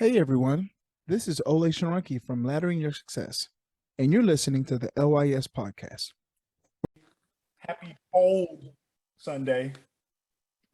Hey everyone, this is Olay Shorunke from Laddering Your Success, and you're listening to the LYS Podcast. Happy cold Sunday.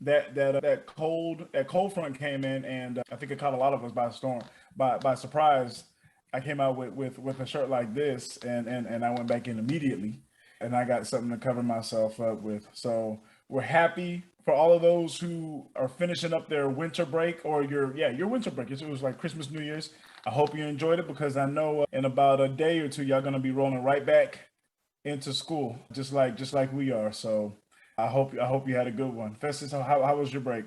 That cold front came in, and I think it caught a lot of us by storm, by surprise. I came out with a shirt like this, and I went back in immediately, and I got something to cover myself up with. So we're happy for all of those who are finishing up their winter break or your winter break. It was like Christmas, New Year's. I hope you enjoyed it because I know in about a day or two y'all gonna be rolling right back into school, just like we are. So I hope you had a good one. Festus, how was your break?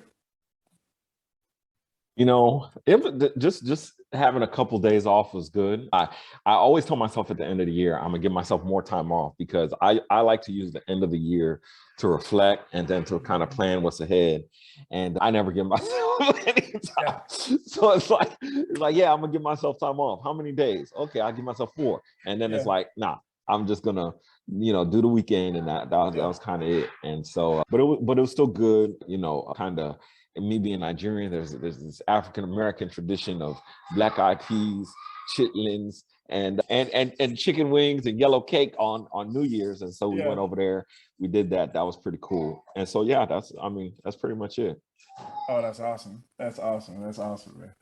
Just having a couple days off was good. I always tell myself at the end of the year, I'm gonna give myself more time off because I like to use the end of the year to reflect and then to kind of plan what's ahead. And I never give myself any time. Yeah. So it's like, yeah, I'm gonna give myself time off. How many days? Okay, I'll give myself 4. And then it's like, nah, I'm just gonna, do the weekend, and that was kind of it. And so, but it was still good, kind of. And me being Nigerian, there's this African American tradition of black eyed peas, chitlins, and chicken wings and yellow cake on New Year's. And so we went over there. We did that. That was pretty cool. And so that's pretty much it. Oh, that's awesome. That's awesome, man.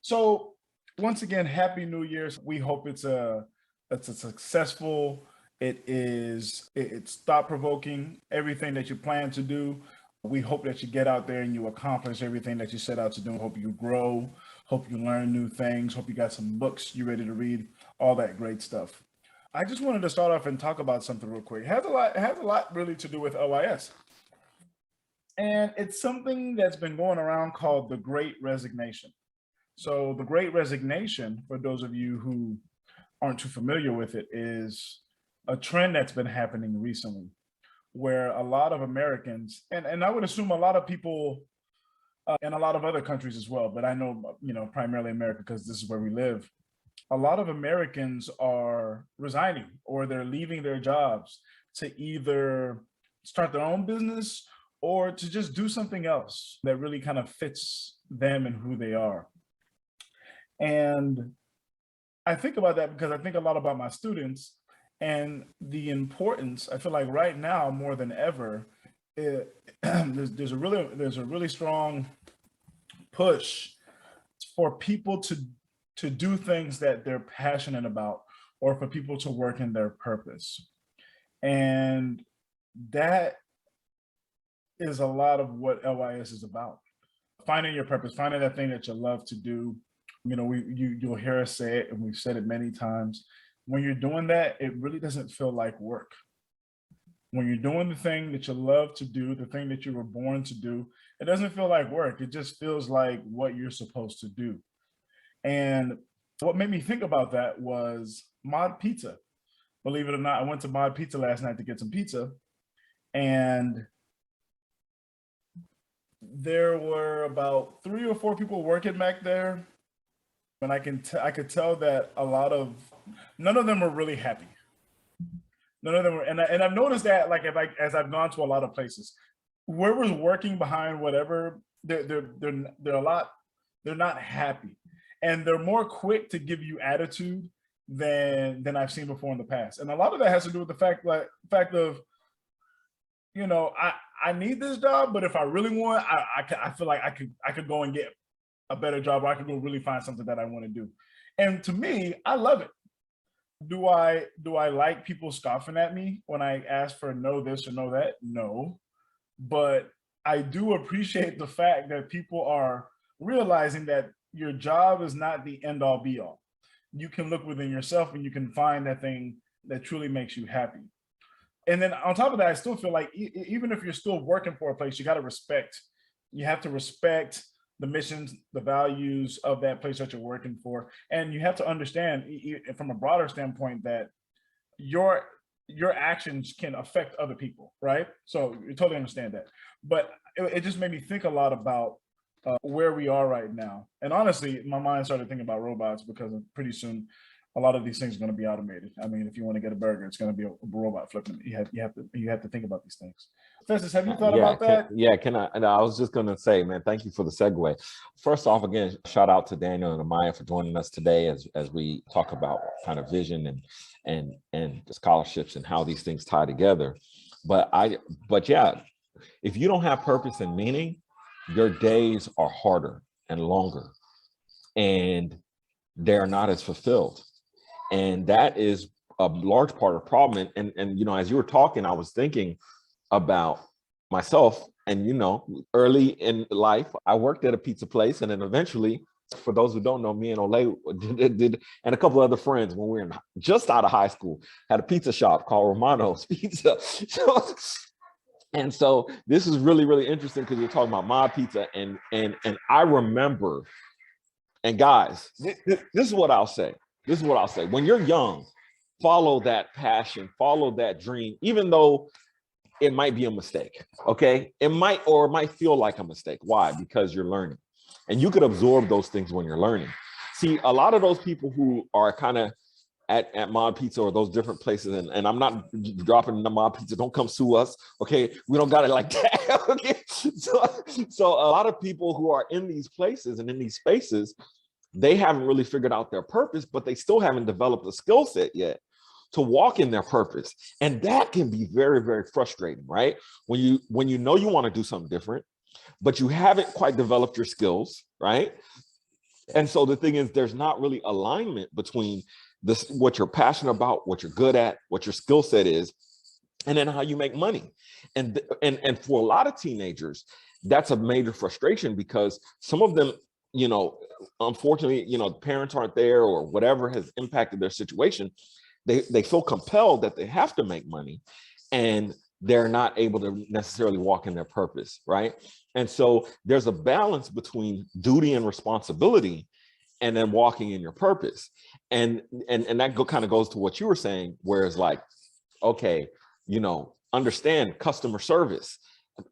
So once again, Happy New Year's. We hope it's a successful. It's thought provoking. Everything that you plan to do. We hope that you get out there and you accomplish everything that you set out to do. Hope you grow. Hope you learn new things. Hope you got some books you're ready to read. All that great stuff. I just wanted to start off and talk about something real quick. It has a lot really to do with LYS. And it's something that's been going around called the Great Resignation. So the Great Resignation, for those of you who aren't too familiar with it, is a trend that's been happening recently, where a lot of Americans, and I would assume a lot of people in a lot of other countries as well, but I know, primarily America because this is where we live. A lot of Americans are resigning or they're leaving their jobs to either start their own business or to just do something else that really kind of fits them and who they are. And I think about that because I think a lot about my students and the importance. I feel like right now more than ever, there's a really strong push for people to do things that they're passionate about, or for people to work in their purpose, and that is a lot of what LYS is about. Finding your purpose, finding that thing that you love to do. You'll hear us say it, and we've said it many times. When you're doing that, it really doesn't feel like work. When you're doing the thing that you love to do, the thing that you were born to do, it doesn't feel like work. It just feels like what you're supposed to do. And what made me think about that was Mod Pizza. Believe it or not, I went to Mod Pizza last night to get some pizza, and there were about 3 or 4 people working back there. And I could tell that none of them were really happy. None of them were, and I've noticed that, like, as I've gone to a lot of places, whoever's working behind whatever, they're not happy, and they're more quick to give you attitude than I've seen before in the past. And a lot of that has to do with the fact of, I need this job, but if I really want, I feel like I could go and get a better job, or I could go really find something that I want to do. And to me, I love it. Do I like people scoffing at me when I ask for no this or no that? No. But I do appreciate the fact that people are realizing that your job is not the end all be all. You can look within yourself and you can find that thing that truly makes you happy. And then on top of that, I still feel like even if you're still working for a place, you have to respect the missions, the values of that place that you're working for. And you have to understand from a broader standpoint that your actions can affect other people, right? So you totally understand that. But it just made me think a lot about where we are right now. And honestly, my mind started thinking about robots because pretty soon a lot of these things are going to be automated. I mean, if you want to get a burger, it's going to be a robot flipping it. You have to think about these things. Festus, have you thought about that? Can I? And I was just going to say, man, thank you for the segue. First off, again, shout out to Daniel and Amaya for joining us today as we talk about kind of vision and scholarships and how these things tie together. But yeah, if you don't have purpose and meaning, your days are harder and longer, and they're not as fulfilled. And that is a large part of the problem. And you know, as you were talking, I was thinking about myself. And you know, early in life, I worked at a pizza place, and then eventually, for those who don't know, me and Olay did and a couple other friends, when we were just out of high school, had a pizza shop called Romano's Pizza. So this is really, really interesting because you're talking about my pizza, and I remember, and guys, this is what I'll say. This is what I'll say. When you're young, follow that passion, follow that dream, even though it might be a mistake, okay? It might feel like a mistake. Why? Because you're learning. And you could absorb those things when you're learning. See, a lot of those people who are kind of at Mod Pizza or those different places, and I'm not dropping the Mod Pizza, don't come sue us, okay? We don't got it like that, okay? So a lot of people who are in these places and in these spaces, they haven't really figured out their purpose, but they still haven't developed a skill set yet to walk in their purpose. And that can be very, very frustrating, right? When you know you want to do something different, but you haven't quite developed your skills, right? And so the thing is, there's not really alignment between this, what you're passionate about, what you're good at, what your skill set is, and then how you make money. And for a lot of teenagers, that's a major frustration, because some of them, you know, unfortunately, you know, parents aren't there or whatever has impacted their situation. They feel compelled that they have to make money, and they're not able to necessarily walk in their purpose, right? And so there's a balance between duty and responsibility and then walking in your purpose. And that kind of goes to what you were saying, where it's like, okay, you know, understand customer service,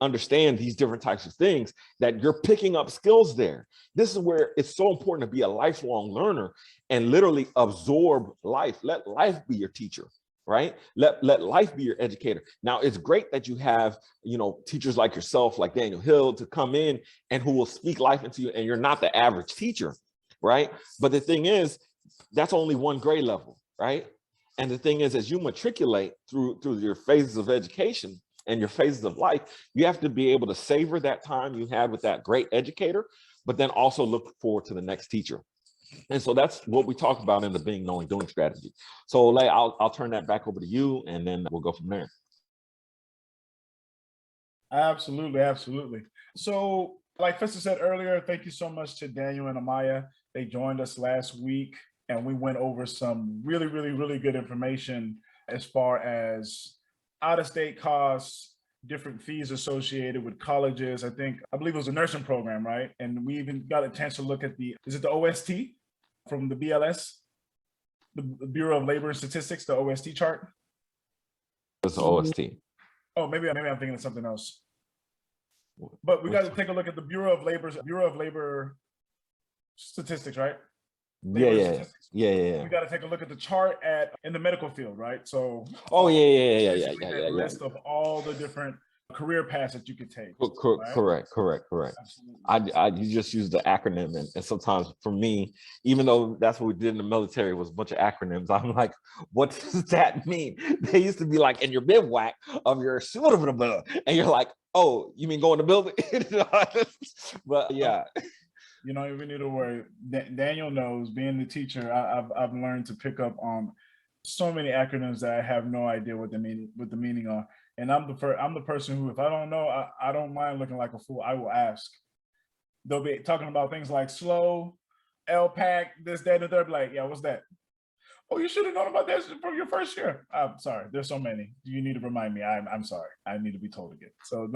understand these different types of things, that you're picking up skills there. This is where it's so important to be a lifelong learner and literally absorb life. Let life be your teacher, right? Let life be your educator. Now, it's great that you have, you know, teachers like yourself, like Daniel Hill, to come in and who will speak life into you, and you're not the average teacher, right? But the thing is, that's only one grade level, right? And the thing is, as you matriculate through your phases of education and your phases of life, you have to be able to savor that time you had with that great educator, but then also look forward to the next teacher. And so that's what we talk about in the being, knowing, doing strategy. So Olay, I'll turn that back over to you, and then we'll go from there. Absolutely, absolutely. So like Festus said earlier, thank you so much to Daniel and Amaya. They joined us last week, and we went over some really, really, really good information as far as out-of-state costs, different fees associated with colleges. I believe it was a nursing program, right? And we even got a chance to look at is it the OST from the BLS, the Bureau of Labor and Statistics, the OST chart? It's the OST. Oh, maybe I'm thinking of something else. But we got to take a look at the Bureau of Labor Statistics, right? Yeah. We got to take a look at the chart in the medical field, right? So yeah. List of all the different career paths that you could take. Right? Correct. You just use the acronym, and sometimes for me, even though that's what we did in the military was a bunch of acronyms, I'm like, what does that mean? They used to be like in your bivouac of your shoulder, and you're like, oh, you mean go in the building? But yeah. You don't even need to worry. Daniel knows, being the teacher, I've learned to pick up on so many acronyms that I have no idea what the meaning are. And I'm the person who, if I don't know, I don't mind looking like a fool. I will ask. They'll be talking about things like slow, LPAC, this, that, and the third. Like, yeah, what's that? Oh, you should have known about this from your first year. I'm sorry. There's so many. You need to remind me. I'm sorry. I need to be told again. So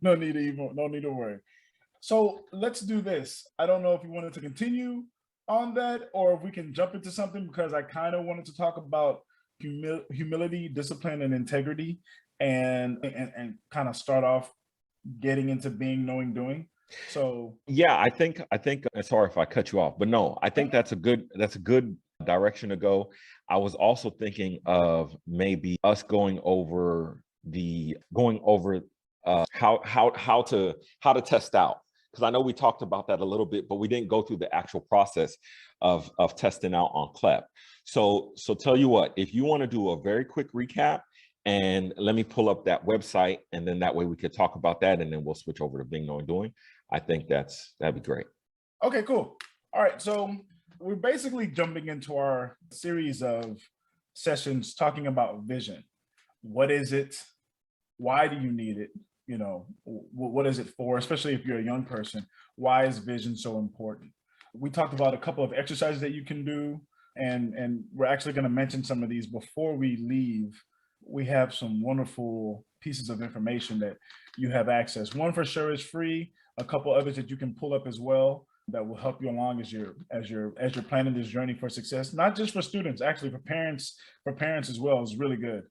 no need to worry. So let's do this. I don't know if you wanted to continue on that or if we can jump into something, because I kind of wanted to talk about humility, discipline, and integrity, and kind of start off getting into being, knowing, doing. So yeah, I think sorry if I cut you off, but no, I think that's a good direction to go. I was also thinking of maybe us going over how to test out, because I know we talked about that a little bit, but we didn't go through the actual process of testing out on CLEP. So tell you what, if you want to do a very quick recap, and let me pull up that website, and then that way we could talk about that, and then we'll switch over to Being, Knowing, Doing. I think that'd be great. Okay, cool. All right, so we're basically jumping into our series of sessions talking about vision. What is it? Why do you need it? You know, what is it for? Especially if you're a young person, why is vision so important? We talked about a couple of exercises that you can do, and we're actually going to mention some of these before we leave. We have some wonderful pieces of information that you have access. One for sure is free. A couple others that you can pull up as well that will help you along as you're planning this journey for success. Not just for students, actually for parents as well is really good.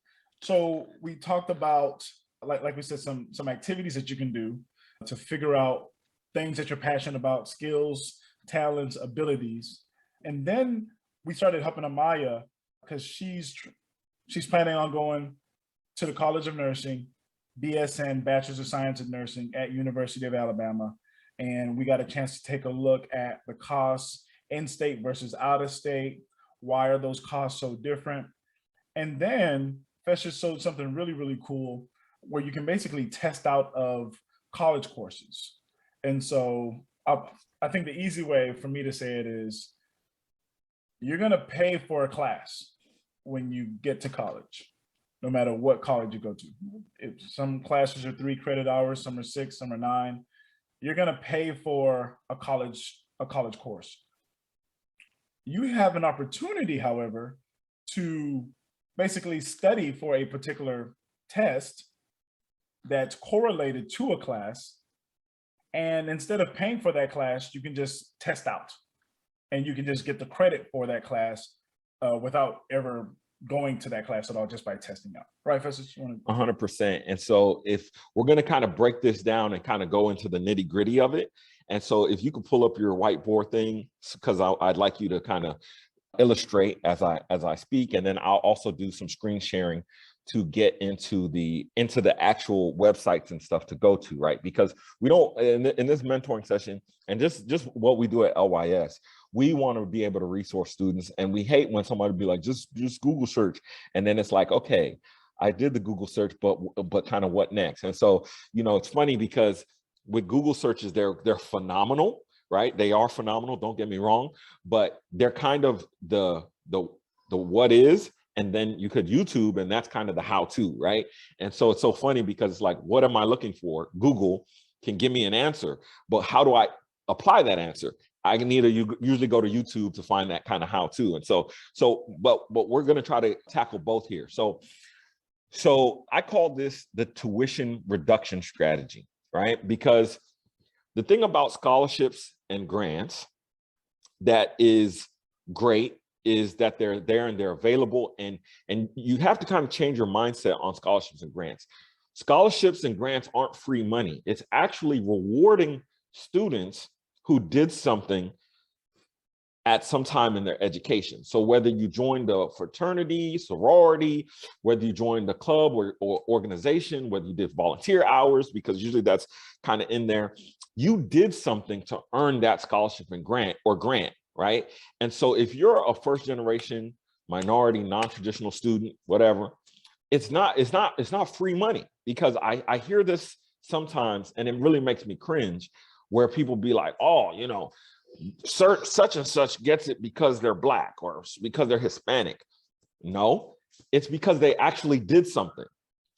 So we talked about, like we said, some activities that you can do to figure out things that you're passionate about, skills, talents, abilities. And then we started helping Amaya because she's planning on going to the College of Nursing, BSN, Bachelor's of Science in Nursing at University of Alabama. And we got a chance to take a look at the costs in-state versus out-of-state. Why are those costs so different? And then Festus showed something really, really cool where you can basically test out of college courses. And so I think the easy way for me to say it is you're going to pay for a class when you get to college, no matter what college you go to. If some classes are 3 credit hours, some are 6, some are 9. You're going to pay for a college course. You have an opportunity, however, to basically study for a particular test that's correlated to a class. And instead of paying for that class, you can just test out and you can just get the credit for that class without ever going to that class at all, just by testing out. Right, Festus? 100%. And so if we're going to kind of break this down and kind of go into the nitty gritty of it. And so if you could pull up your whiteboard thing, because I'd like you to kind of illustrate as I speak, and then I'll also do some screen sharing to get into the actual websites and stuff to go to, right? Because we don't, in this mentoring session, and just what we do at LYS, we want to be able to resource students, and we hate when somebody be like, just Google search, and then it's like, okay, I did the Google search, but kind of what next? And so, you know, it's funny because with Google searches, they're phenomenal, right? They are phenomenal, don't get me wrong, but they're kind of the what is, and then you could YouTube, and that's kind of the how-to, right? And so it's so funny because it's like, what am I looking for? Google can give me an answer, but how do I apply that answer? I can usually go to YouTube to find that kind of how-to. And but we're going to try to tackle both here. So I call this the tuition reduction strategy, right? Because the thing about scholarships and grants that is great is that they're there and they're available, and you have to kind of change your mindset on scholarships and grants. Scholarships and grants aren't free money. It's actually rewarding students who did something at some time in their education. So whether you joined a fraternity, sorority, whether you joined a club or organization, whether you did volunteer hours, because usually that's kind of in there, you did something to earn that scholarship and grant, right? And so if you're a first generation, minority, non-traditional student, whatever, it's not free money, because I hear this sometimes, and it really makes me cringe, where people be like, oh, you know, such and such gets it because they're Black or because they're Hispanic. No, it's because they actually did something,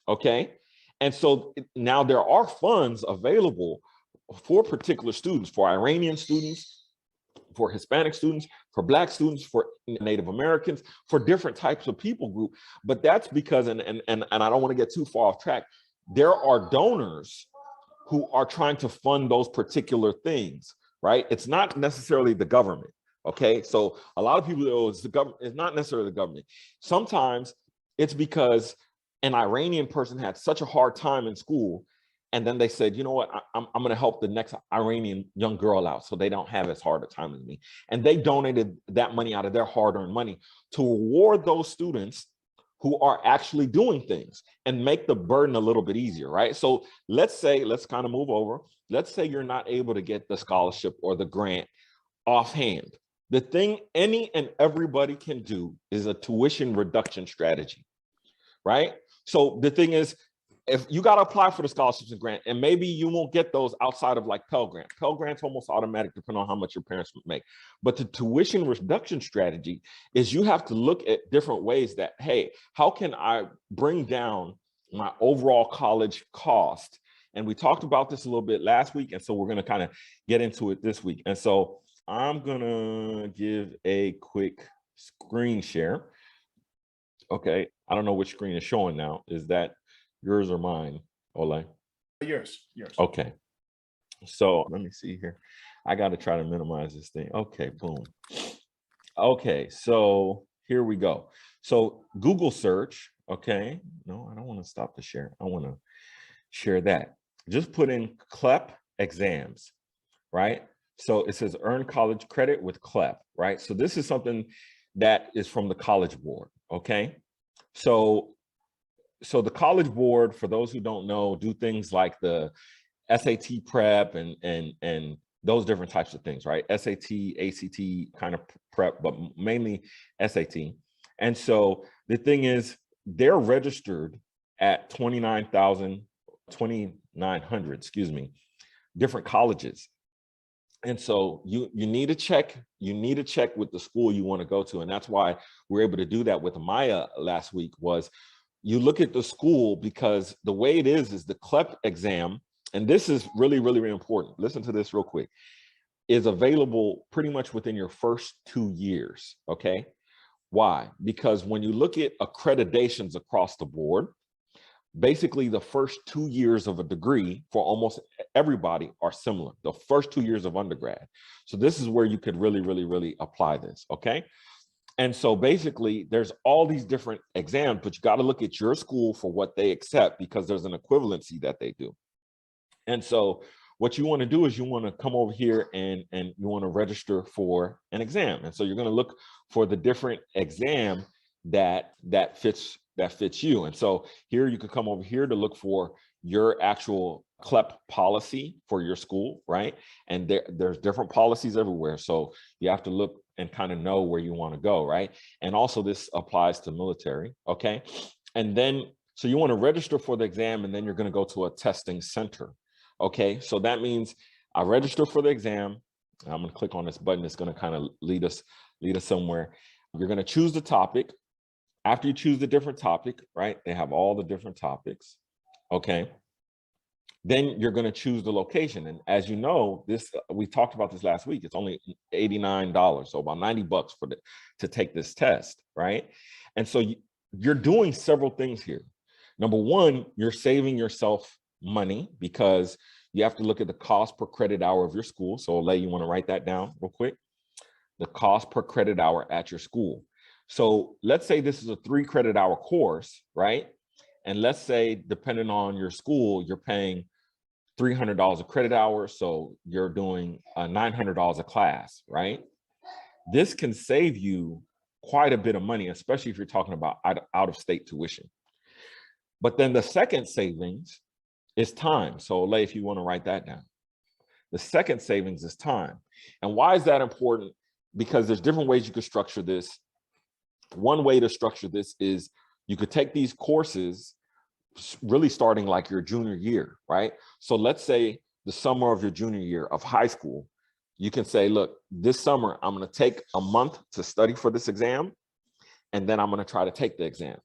okay? And so now there are funds available for particular students, for Iranian students, for Hispanic students, for Black students, for Native Americans, for different types of people group. But that's because, and I don't want to get too far off track, there are donors who are trying to fund those particular things, right? It's not necessarily the government, okay? So a lot of people say, oh, it's the government. It's not necessarily the government. Sometimes it's because an Iranian person had such a hard time in school, and then they said, you know what, I'm going to help the next Iranian young girl out so they don't have as hard a time as me. And they donated that money out of their hard-earned money to reward those students who are actually doing things and make the burden a little bit easier, right? So let's kind of move over. Let's say you're not able to get the scholarship or the grant offhand. The thing any and everybody can do is a tuition reduction strategy, right? So the thing is, if you got to apply for the scholarships and grant, and maybe you won't get those outside of like Pell Grant. Pell Grant's almost automatic depending on how much your parents make. But the tuition reduction strategy is you have to look at different ways that, hey, how can I bring down my overall college cost? And we talked about this a little bit last week. And so we're going to kind of get into it this week. And so I'm going to give a quick screen share. Okay. I don't know which screen is showing now. Is that yours or mine, Olay? Yours. Okay. So let me see here. I got to try to minimize this thing. Okay, boom. Okay, so here we go. So Google search, okay. No, I don't want to stop the share. I want to share that. Just put in CLEP exams, right? So it says earn college credit with CLEP, right? So this is something that is from the College Board, okay? So the College Board, for those who don't know, do things like the SAT prep and those different types of things, right? SAT, ACT kind of prep, but mainly SAT. And so the thing is, they're registered at 2,900, different colleges. And so you need to check with the school you want to go to. And that's why we're able to do that with Amaya last week. Was you look at the school, because the way it is the CLEP exam, and this is really, really, really important. Listen to this real quick, is available pretty much within your first 2 years, okay? Why? Because when you look at accreditations across the board, basically the first 2 years of a degree for almost everybody are similar, the first 2 years of undergrad. So this is where you could really, really, really apply this, okay? And so basically there's all these different exams, but you got to look at your school for what they accept, because there's an equivalency that they do. And so what you want to do is you want to come over here and you want to register for an exam. And so you're going to look for the different exam that fits you. And so here you could come over here to look for your actual CLEP policy for your school, right? And there's different policies everywhere. So you have to look and kind of know where you want to go, right? And also this applies to military, okay? And then, so you want to register for the exam, and then you're going to go to a testing center, okay? So that means I register for the exam. I'm going to click on this button. It's going to kind of lead us somewhere. You're going to choose the topic. After you choose the different topic, right? They have all the different topics, okay? Then you're going to choose the location. And as you know, we talked about this last week. It's only $89, so about $90 to take this test, right? And so you're doing several things here. Number one, you're saving yourself money, because you have to look at the cost per credit hour of your school. So Olay, you want to write that down real quick? The cost per credit hour at your school. So let's say this is a 3 credit hour course, right? And let's say, depending on your school, you're paying $300 a credit hour. So you're doing $900 a class, right? This can save you quite a bit of money, especially if you're talking about out of state tuition. But then the second savings is time. So Olay, if you want to write that down, the second savings is time. And why is that important? Because there's different ways you could structure this. One way to structure this is you could take these courses really starting like your junior year, right? So let's say the summer of your junior year of high school, you can say, look, this summer, I'm going to take a month to study for this exam, and then I'm going to try to take the exam,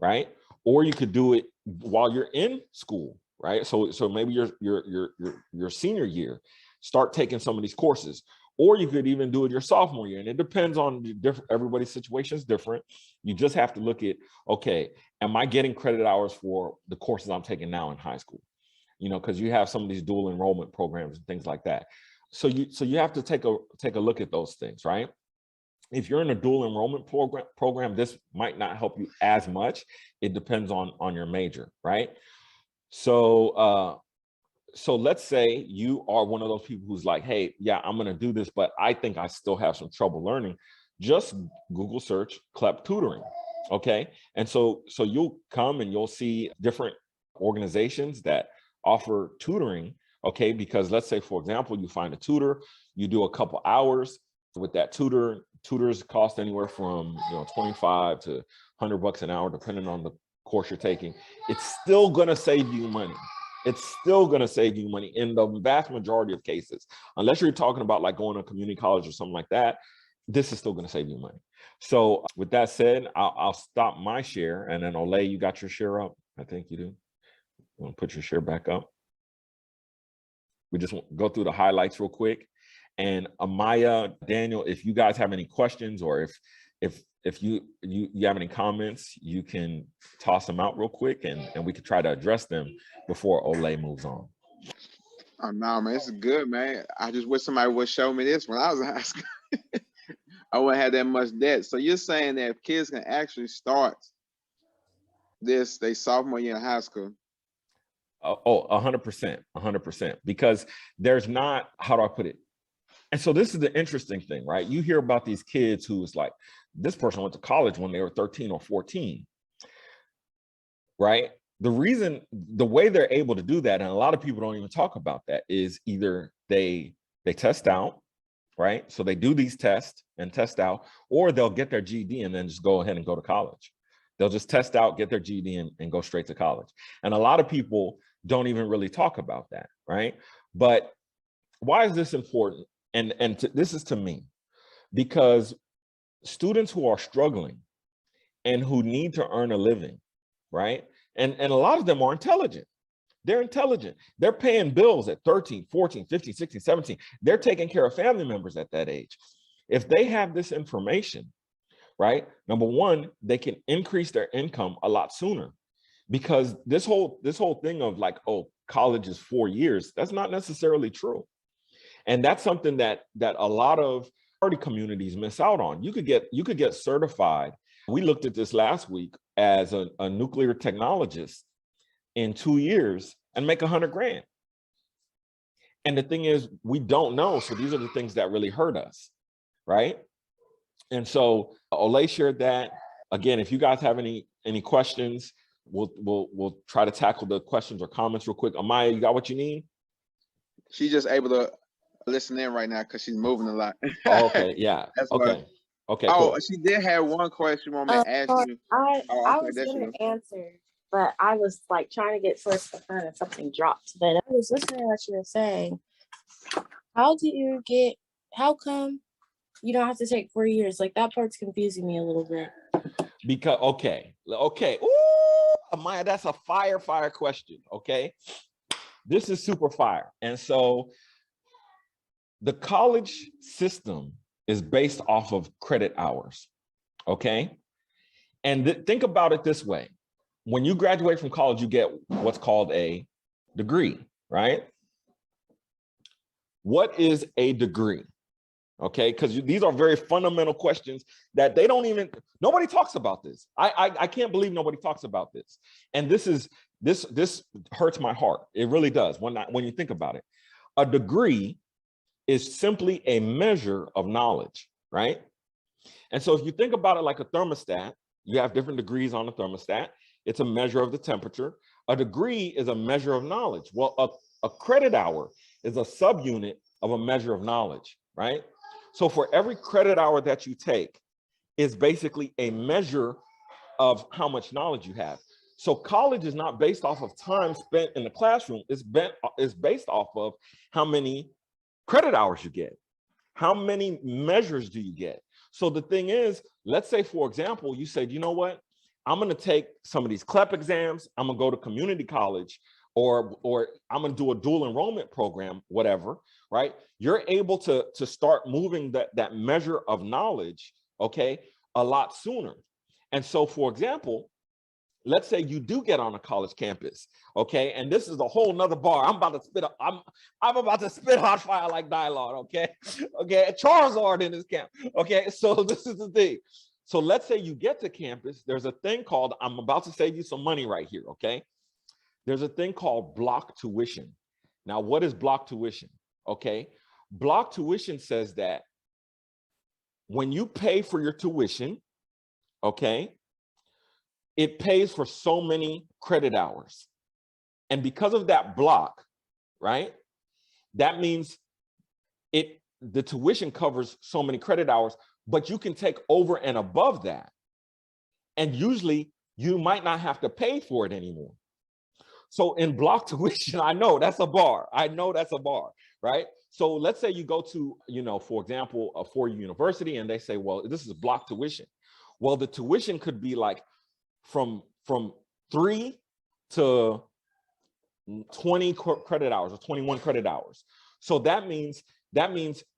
right? Or you could do it while you're in school, right? So maybe your senior year, start taking some of these courses. Or you could even do it your sophomore year. And it depends on everybody's situation is different. You just have to look at, okay, am I getting credit hours for the courses I'm taking now in high school? You know, because you have some of these dual enrollment programs and things like that. So you have to take a look at those things, right? If you're in a dual enrollment program, this might not help you as much. It depends on your major, right? So let's say you are one of those people who's like, hey, yeah, I'm going to do this, but I think I still have some trouble learning. Just Google search CLEP tutoring. Okay. And so you'll come and you'll see different organizations that offer tutoring. Okay. Because let's say, for example, you find a tutor, you do a couple hours with that tutor. Tutors cost anywhere from 25 to $100 an hour, depending on the course you're taking. It's still going to save you money. It's still going to save you money in the vast majority of cases, unless you're talking about like going to community college or something like that. This is still going to save you money. So with that said, I'll stop my share, and then Olay, you got your share up? I think you do. You want to put your share back up? We just go through the highlights real quick. And Amaya, Daniel, if you guys have any questions, or if you have any comments, you can toss them out real quick, and we could try to address them before Olay moves on. Oh no, man, this is good, man. I just wish somebody would show me this when I was in high school. I wouldn't have that much debt. So you're saying that if kids can actually start this, they sophomore year in high school? 100%, because there's not, how do I put it? And so this is the interesting thing, right? You hear about these kids who is like, this person went to college when they were 13 or 14, right? The way they're able to do that, and a lot of people don't even talk about that, is either they test out, right? So they do these tests and test out, or they'll get their GED and then just go ahead and go to college. They'll just test out, get their GED, and go straight to college. And a lot of people don't even really talk about that, right? But why is this important? This is to me, because students who are struggling and who need to earn a living, right? And a lot of them are intelligent. They're intelligent. They're paying bills at 13, 14, 15, 16, 17. They're taking care of family members at that age. If they have this information, right? Number one, they can increase their income a lot sooner, because this whole thing of like, oh, college is 4 years, that's not necessarily true. And that's something that a lot of party communities miss out on. You could get certified. We looked at this last week as a nuclear technologist in 2 years and make $100,000. And the thing is, we don't know. So these are the things that really hurt us, right? And so Olay shared that. Again, if you guys have any questions, we'll try to tackle the questions or comments real quick. Amaya, you got what you need? She's just able to listen in right now because she's moving a lot. Oh, okay, yeah. That's okay. Why. Okay, oh, cool. She did have one question want me to ask you. I was going to answer, but I was like trying to get towards the front and something dropped. But I was listening to what you were saying. How come you don't have to take 4 years? Like, that part's confusing me a little bit. Because, okay. Ooh, Amaya, that's a fire question, okay? This is super fire. And so the college system is based off of credit hours, okay? And think about it this way. When you graduate from college, you get what's called a degree, right? What is a degree? Okay, because these are very fundamental questions that nobody talks about this. I can't believe nobody talks about this. And this hurts my heart. It really does when you think about it. A degree is simply a measure of knowledge, right? And so if you think about it like a thermostat, you have different degrees on the thermostat. It's a measure of the temperature. A degree is a measure of knowledge. Well, a credit hour is a subunit of a measure of knowledge, right? So for every credit hour that you take is basically a measure of how much knowledge you have. So college is not based off of time spent in the classroom. It's based off of how many credit hours you get. How many measures do you get? So the thing is, let's say, for example, you said, you know what? I'm going to take some of these CLEP exams. I'm going to go to community college, or I'm going to do a dual enrollment program, whatever, right? You're able to start moving that measure of knowledge, okay, a lot sooner. And so, for example, let's say you do get on a college campus, okay? And this is a whole nother bar. I'm about to spit hot fire like Dylon, okay? Okay, Charizard in this camp, okay? So this is the thing. So let's say you get to campus, there's a thing called, I'm about to save you some money right here, okay? There's a thing called block tuition. Now, what is block tuition? Okay, block tuition says that when you pay for your tuition, okay, it pays for so many credit hours. And because of that block, right, that means the tuition covers so many credit hours, but you can take over and above that. And usually you might not have to pay for it anymore. So in block tuition, I know that's a bar. Right? So let's say you go to, for example, a four-year university and they say, well, this is block tuition. Well, the tuition could be like from 3 to 20 credit hours or 21 credit hours. So that means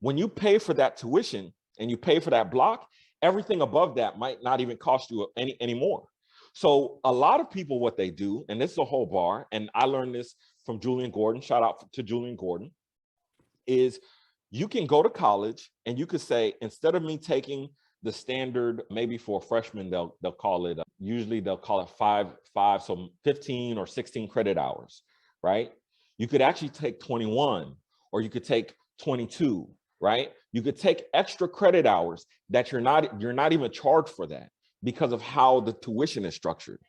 when you pay for that tuition and you pay for that block, everything above that might not even cost you any more. So a lot of people, what they do, and this is a whole bar, and I learned this from Julian Gordon, shout out to Julian Gordon, is you can go to college and you could say, instead of me taking the standard, maybe for freshmen, they'll call it, usually they'll call it five, so 15 or 16 credit hours, right? You could actually take 21, or you could take 22, right? You could take extra credit hours that you're not even charged for that because of how the tuition is structured.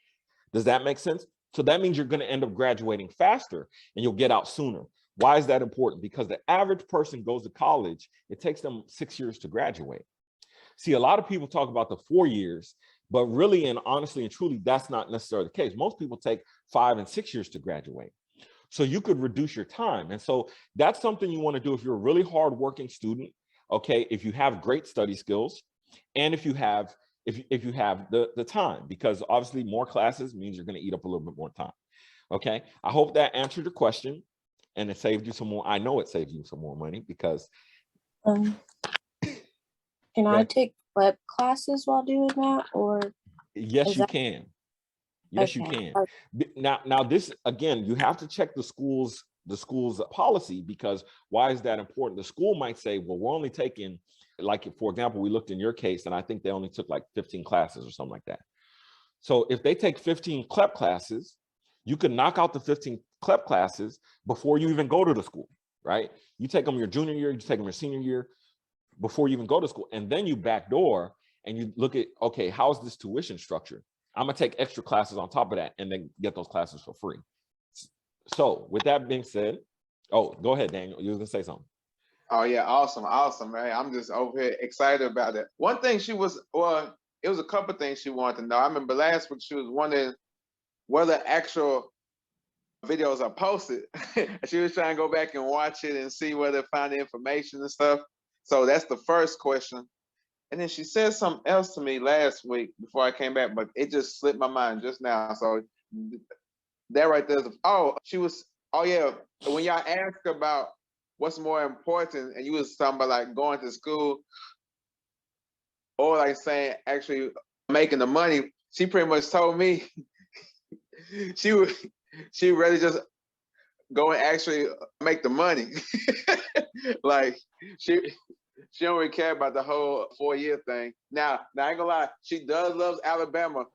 Does that make sense? So that means you're going to end up graduating faster and you'll get out sooner. Why is that important? Because the average person goes to college, it takes them 6 years to graduate. See, a lot of people talk about the 4 years, but really and honestly and truly, that's not necessarily the case. Most people take 5 and 6 years to graduate. So you could reduce your time. And so that's something you want to do if you're a really hardworking student, okay, if you have great study skills, and if you have the time, because obviously more classes means you're going to eat up a little bit more time. Okay, I hope that answered your question and it saved you some more. I know it saved you some more money because. Can I take web classes while doing that, or? Yes, you can. Yes, you can. Now this, again, you have to check the school's policy, because why is that important? The school might say, well, we're only taking, like, for example, we looked in your case and I think they only took like 15 classes or something like that. So if they take 15 CLEP classes, you can knock out the 15 CLEP classes before you even go to the school, right? You take them your junior year, you take them your senior year, before you even go to school. And then you backdoor and you look at, okay, how's this tuition structured? I'm gonna take extra classes on top of that and then get those classes for free. So with that being said, oh, go ahead, Daniel, you was gonna say something. Oh yeah, awesome, man. I'm just over here excited about it. One thing it was a couple things she wanted to know. I remember last week she was wondering whether actual videos are posted. She was trying to go back and watch it and see where they find the information and stuff. So that's the first question. And then she said something else to me last week before I came back, but it just slipped my mind just now. So that right there is, when y'all asked about what's more important, and you was talking about like going to school or like saying actually making the money, she pretty much told me she'd rather just go and actually make the money. Like she don't really care about the whole 4-year thing. Now I ain't gonna lie, she does love Alabama.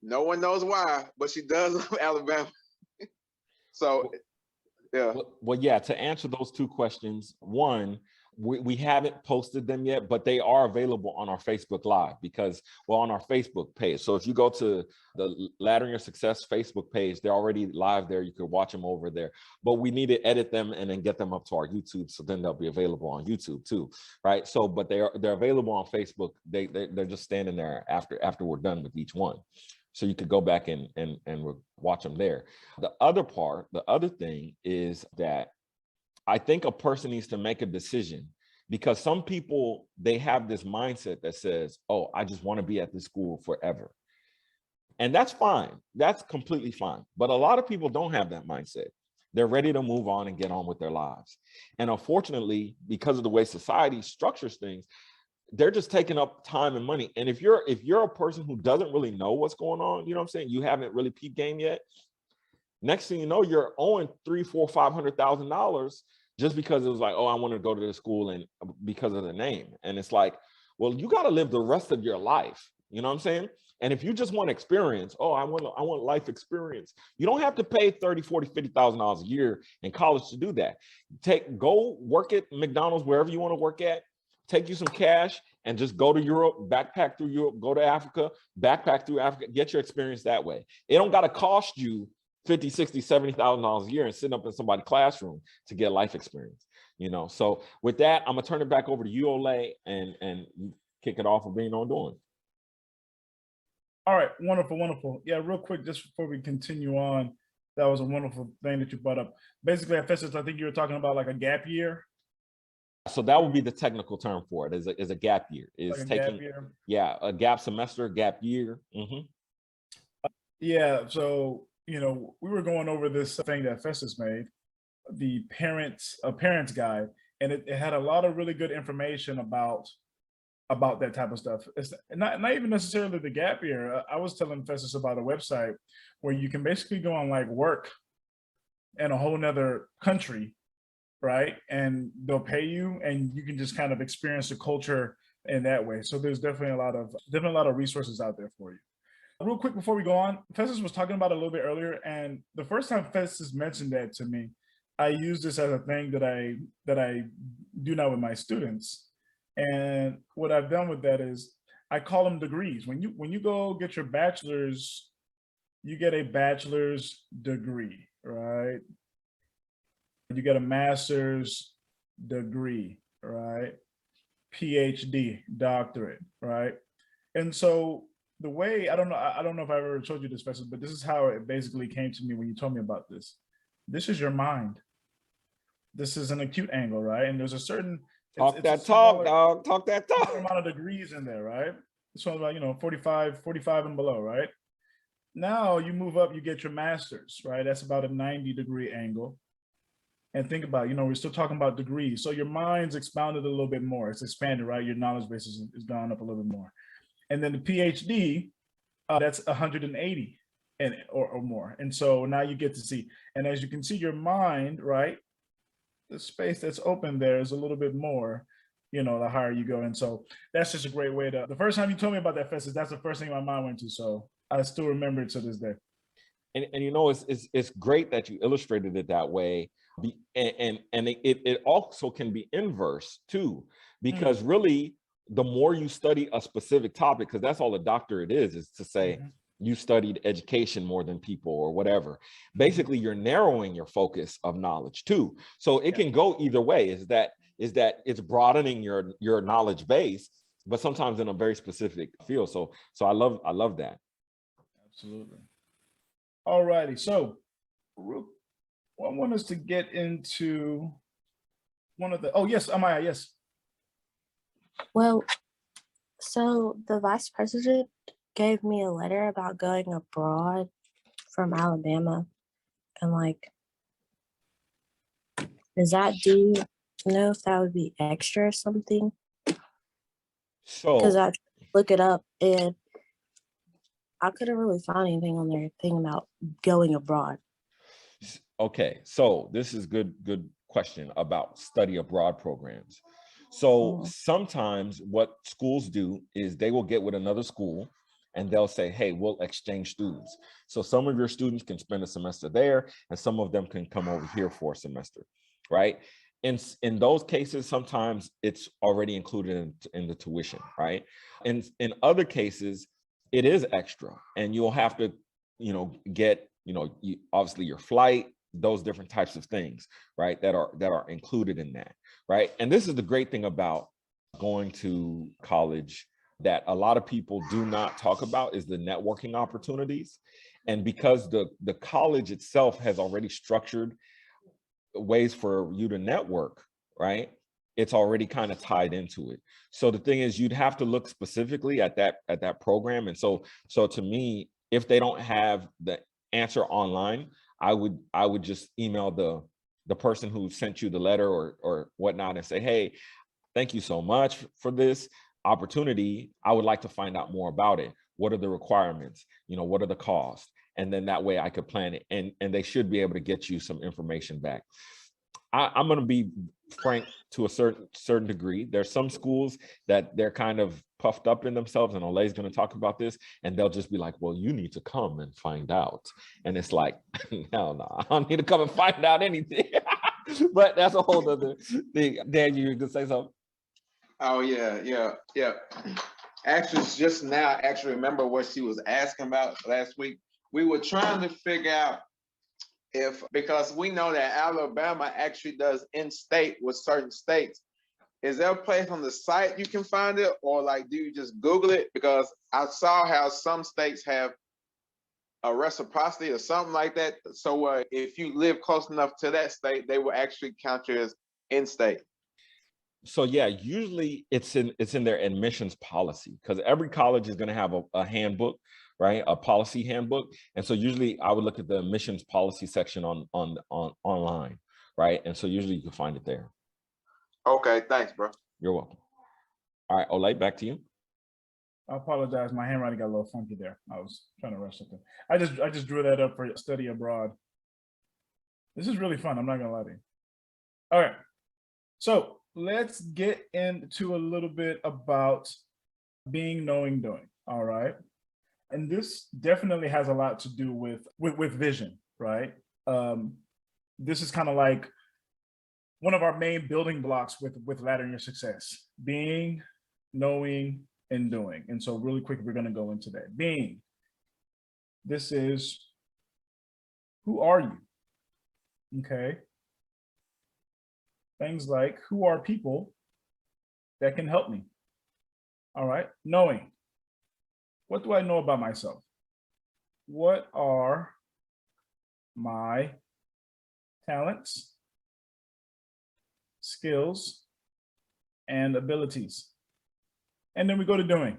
No one knows why, but she does love Alabama. So, yeah. Well, yeah, to answer those two questions, one, we haven't posted them yet, but they are available on our Facebook Live on our Facebook page. So if you go to the Laddering Your Success Facebook page, they're already live there. You could watch them over there, but we need to edit them and then get them up to our YouTube. So then they'll be available on YouTube too, right? So, but they're available on Facebook. They're just standing there after we're done with each one. So you could go back and watch them there. The other thing is that I think a person needs to make a decision, because some people, they have this mindset that says, oh, I just want to be at this school forever. And that's fine. That's completely fine. But a lot of people don't have that mindset. They're ready to move on and get on with their lives. And unfortunately, because of the way society structures things, they're just taking up time and money. And if you're a person who doesn't really know what's going on, you know what I'm saying? You haven't really peaked game yet. Next thing you know, you're owing $300,000, $400,000, $500,000 just because it was like, oh, I want to go to the school and because of the name. And it's like, well, you got to live the rest of your life. You know what I'm saying? And if you just want experience, oh, I want life experience. You don't have to pay $30,000, $40,000, $50,000 a year in college to do that. Go work at McDonald's, wherever you want to work at, take you some cash and just go to Europe, backpack through Europe, go to Africa, backpack through Africa, get your experience that way. It don't got to cost you $50, $60, $70,000 a year and sitting up in somebody's classroom to get life experience, you know? So with that, I'm gonna turn it back over to you, Olay, and kick it off of being on doing. All right, wonderful, wonderful. Yeah, real quick, just before we continue on, that was a wonderful thing that you brought up. Basically, at Festus, I think you were talking about like a gap year. So that would be the technical term for it, is a gap year. Is Like a taking, gap year. yeah, a gap semester, gap year. Yeah, so, you know, we were going over this thing that Festus made, the parents guide, and it had a lot of really good information about that type of stuff. It's not even necessarily the gap year. I was telling Festus about a website where you can basically go on like work in a whole nother country, right? And they'll pay you and you can just kind of experience the culture in that way. So there's definitely a lot of resources out there for you. Real quick before we go on, Festus was talking about it a little bit earlier, and the first time Festus mentioned that to me, I use this as a thing that I do now with my students. And what I've done with that is I call them degrees. When you go get your bachelor's, you get a bachelor's degree, right? You get a master's degree, right? PhD, doctorate, right? And so the way, I don't know if I ever told you this, Festus, but this is how it basically came to me when you told me about this. This is your mind. This is an acute angle, right? And there's a certain Talk that talk, dog. Talk that talk. Amount of degrees in there, right? So about 45 and below, right? Now you move up, you get your master's, right? That's about a 90-degree angle. And think about, we're still talking about degrees. So your mind's expounded a little bit more. It's expanded, right? Your knowledge base is gone up a little bit more. And then the PhD, that's 180 or more. And so now you get to see, and as you can see, your mind, right? The space that's open there is a little bit more, the higher you go. And so that's just a great way the first time you told me about that, Festus, that's the first thing my mind went to. So I still remember it to this day. And it's great that you illustrated it that way. And it also can be inverse too, because really the more you study a specific topic, because that's all a doctorate is to say, you studied education more than people or whatever. Basically, you're narrowing your focus of knowledge too. So it can go either way, is that it's broadening your knowledge base, but sometimes in a very specific field. So I love that. Absolutely. All righty. So I want us to get into one of the, yes, Amaya, yes. Well, so the vice president gave me a letter about going abroad from Alabama, and do you know if that would be extra or something? So because I look it up and I couldn't really find anything on there thing about going abroad. Okay, so this is good question about study abroad programs. So sometimes what schools do is they will get with another school and they'll say, hey, we'll exchange students. So some of your students can spend a semester there and some of them can come over here for a semester, right? In those cases, sometimes it's already included in the tuition, right? In other cases, it is extra and you'll have to, get, obviously your flight, those different types of things, right? That are included in that, right? And this is the great thing about going to college that a lot of people do not talk about is the networking opportunities. And because the college itself has already structured ways for you to network, right? It's already kind of tied into it. So the thing is, you'd have to look specifically at that program. And so to me, if they don't have the answer online, I would just email the person who sent you the letter or whatnot and say, hey, thank you so much for this opportunity. I would like to find out more about it. What are the requirements? What are the costs? And then that way I could plan it. And they should be able to get you some information back. I'm going to be frank to a certain degree. There's some schools that they're kind of puffed up in themselves, and Olay's going to talk about this, and they'll just be like, well, you need to come and find out. And it's like, hell no, I don't need to come and find out anything. But that's a whole other thing. Dan, you could say something? Oh yeah. Actually, just now, actually remember what she was asking about last week. We were trying to figure out if, because we know that Alabama actually does in state with certain states. Is there a place on the site you can find it, or like do you just Google it? Because I saw how some states have a reciprocity or something like that. So if you live close enough to that state, they will actually count you as in state. So yeah, usually it's in their admissions policy, because every college is going to have a handbook, right? A policy handbook. And so usually I would look at the admissions policy section on online, right? And so usually you can find it there. Okay, thanks, bro. You're welcome. All right, Olay, back to you. I apologize. My handwriting got a little funky there. I was trying to rush something. I just drew that up for study abroad. This is really fun. I'm not gonna lie to you. All right. So let's get into a little bit about being, knowing, doing. All right. And this definitely has a lot to do with vision, right? This is kind of like one of our main building blocks with laddering your success: being, knowing, and doing. And so really quick, we're going to go into that. Being, this is, who are you? Okay. Things like, who are people that can help me? All right. Knowing, what do I know about myself? What are my talents, skills, and abilities? And then we go to doing.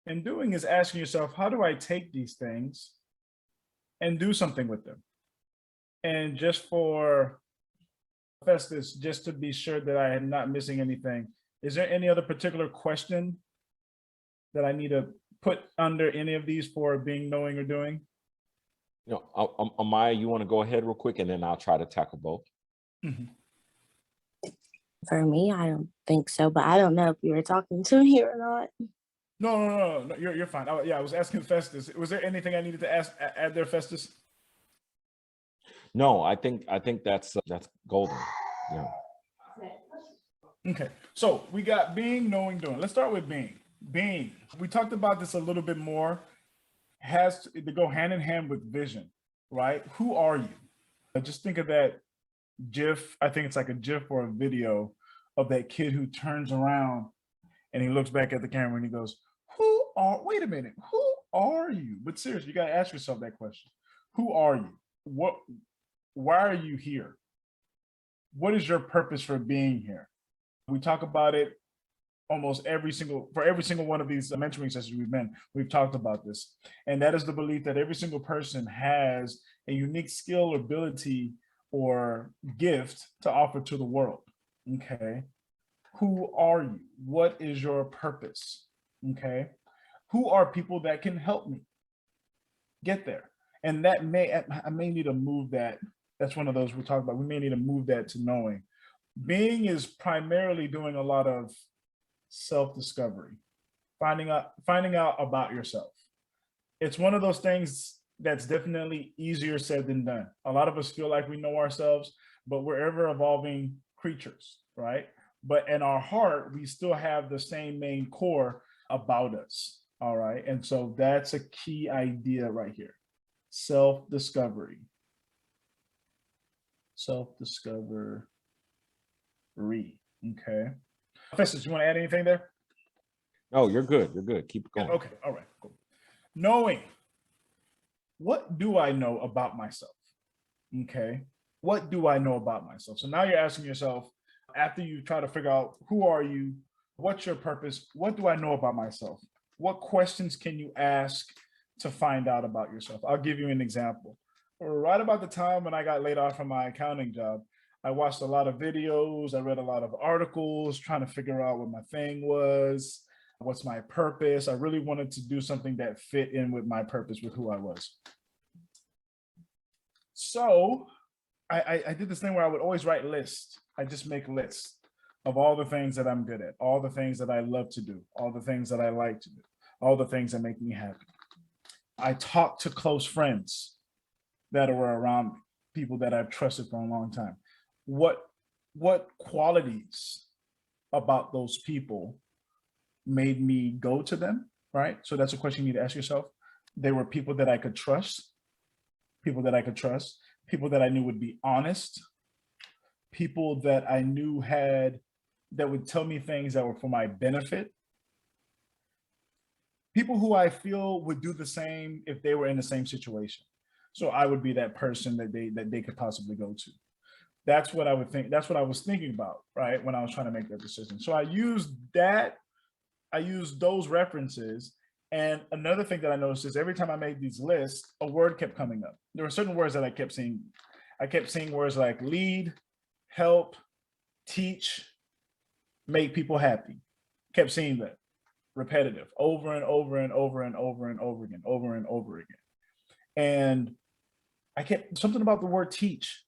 And doing is asking yourself, how do I take these things and do something with them? And just for Festus, just to be sure that I am not missing anything, is there any other particular question that I need to put under any of these for being, knowing, or doing? You know, Amaya, you want to go ahead real quick, and then I'll try to tackle both. Mm-hmm. For me, I don't think so, but I don't know if you were talking to me or not. No, you're fine. I was asking Festus. Was there anything I needed to add there, Festus? No, I think that's golden. Yeah. Okay, so we got being, knowing, doing. Let's start with being. Being, we talked about this a little bit more, has to go hand in hand with vision, right? Who are you? Just think of that GIF. I think it's like a GIF or a video of that kid who turns around and he looks back at the camera and he goes, wait a minute, who are you? But seriously, you got to ask yourself that question. Who are you? Why are you here? What is your purpose for being here? We talk about it almost every single one of these mentoring sessions we've talked about this. And that is the belief that every single person has a unique skill, ability, or gift to offer to the world. Okay. Who are you? What is your purpose? Okay. Who are people that can help me get there? And I may need to move that. That's one of those we talked about. We may need to move that to knowing. Being is primarily doing a lot of self-discovery, finding out about yourself. It's one of those things that's definitely easier said than done. A lot of us feel like we know ourselves, but we're ever evolving creatures, right? But in our heart, we still have the same main core about us. All right. And so that's a key idea right here. Self-discovery. Self-discovery. Okay. Festus, you want to add anything there? Oh, you're good. You're good. Keep going. Okay. All right. Cool. Knowing. What do I know about myself? Okay. What do I know about myself? So now you're asking yourself, after you try to figure out who are you, what's your purpose, what do I know about myself? What questions can you ask to find out about yourself? I'll give you an example. Right about the time when I got laid off from my accounting job, I watched a lot of videos, I read a lot of articles, trying to figure out what my thing was, what's my purpose. I really wanted to do something that fit in with my purpose, with who I was. So I did this thing where I would always write lists. I just make lists of all the things that I'm good at, all the things that I love to do, all the things that I like to do, all the things that make me happy. I talk to close friends that were around me, people that I've trusted for a long time. What qualities about those people made me go to them, right? So that's a question you need to ask yourself. They were people that I could trust, people that I knew would be honest, people that I knew that would tell me things that were for my benefit, people who I feel would do the same if they were in the same situation. So I would be that person that they could possibly go to. That's what I would think. That's what I was thinking about, right? When I was trying to make that decision. So I used those references. And another thing that I noticed is every time I made these lists, a word kept coming up. There were certain words that I kept seeing. I kept seeing words like lead, help, teach, make people happy. Kept seeing that repetitive over and over and over and over and over again, over and over again. And I kept something about the word teach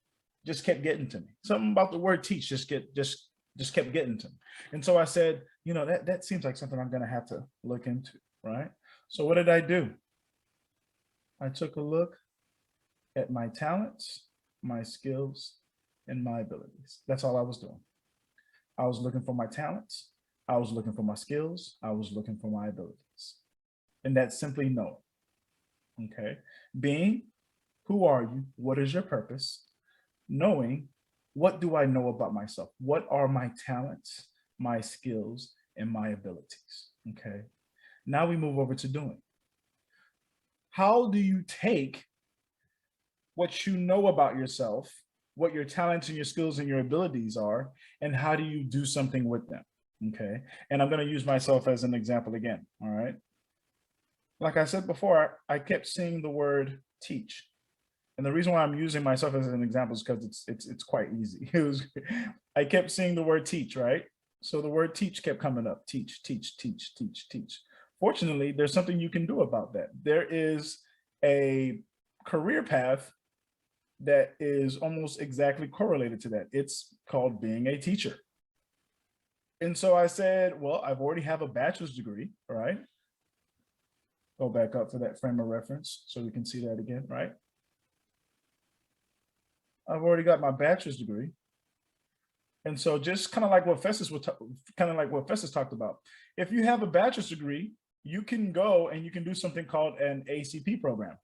just kept getting to me. Something about the word teach just kept getting to me. And so I said, that seems like something I'm going to have to look into, right? So what did I do? I took a look at my talents, my skills, and my abilities. That's all I was doing. I was looking for my talents. I was looking for my skills. I was looking for my abilities. And that's simply knowing. Okay. Being, who are you? What is your purpose? Knowing, what do I know about myself? What are my talents, my skills, and my abilities? Okay. Now we move over to doing. How do you take what you know about yourself, what your talents and your skills and your abilities are, and how do you do something with them? Okay. And I'm going to use myself as an example again. All right. Like I said before, I kept seeing the word teach. And the reason why I'm using myself as an example is because it's quite easy. I kept seeing the word teach, right? So the word teach kept coming up. Teach, teach, teach, teach, teach. Fortunately, there's something you can do about that. There is a career path that is almost exactly correlated to that. It's called being a teacher. And so I said, well, I've already have a bachelor's degree, right? Go back up to that frame of reference so we can see that again, right? I've already got my bachelor's degree. And so just kind of like what Festus talked about. If you have a bachelor's degree, you can go and you can do something called an ACP program,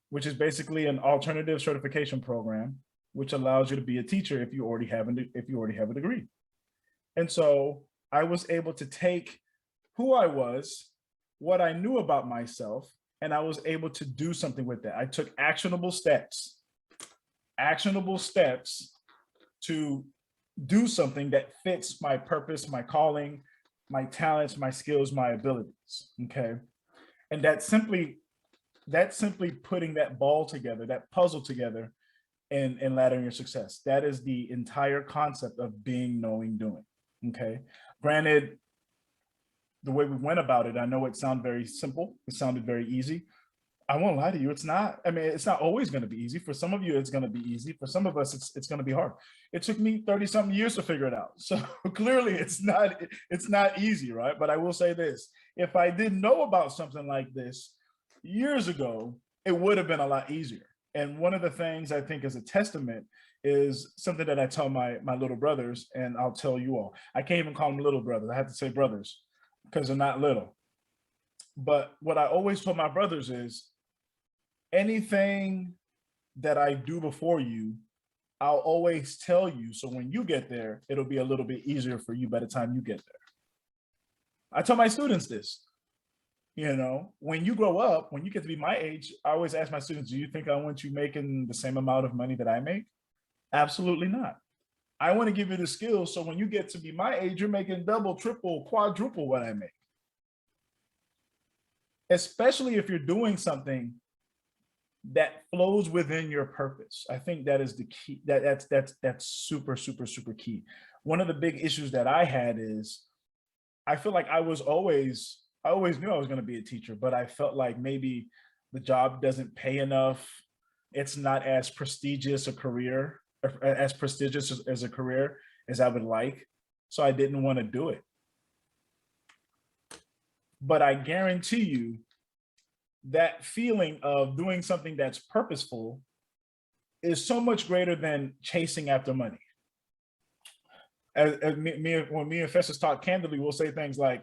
which is basically an alternative certification program, which allows you to be a teacher if you already have a degree. And so I was able to take who I was, what I knew about myself, and I was able to do something with that. I took actionable steps to do something that fits my purpose, my calling, my talents, my skills, my abilities. Okay. And that's simply putting that ball together, that puzzle together and laddering your success. That is the entire concept of being, knowing, doing. Okay. Granted, the way we went about it, I know it sounded very simple. It sounded very easy. I won't lie to you. It's not. I mean, it's not always going to be easy. For some of you, it's going to be easy. For some of us, it's going to be hard. It took me 30-something years to figure it out. So clearly it's not easy, right? But I will say this. If I didn't know about something like this years ago, it would have been a lot easier. And one of the things I think is a testament is something that I tell my little brothers, and I'll tell you all. I can't even call them little brothers. I have to say brothers because they're not little. But what I always told my brothers is, anything that I do before you, I'll always tell you. So when you get there, it'll be a little bit easier for you by the time you get there. I tell my students this, when you grow up, when you get to be my age, I always ask my students, do you think I want you making the same amount of money that I make? Absolutely not. I want to give you the skills. So when you get to be my age, you're making double, triple, quadruple what I make. Especially if you're doing something that flows within your purpose. I think that is the key. That's super, super, super key. One of the big issues that I had is I feel like I always knew I was going to be a teacher, but I felt like maybe the job doesn't pay enough. It's not as prestigious as a career as I would like. So I didn't want to do it. But I guarantee you, that feeling of doing something that's purposeful is so much greater than chasing after money. when me and Festus talk candidly, we'll say things like,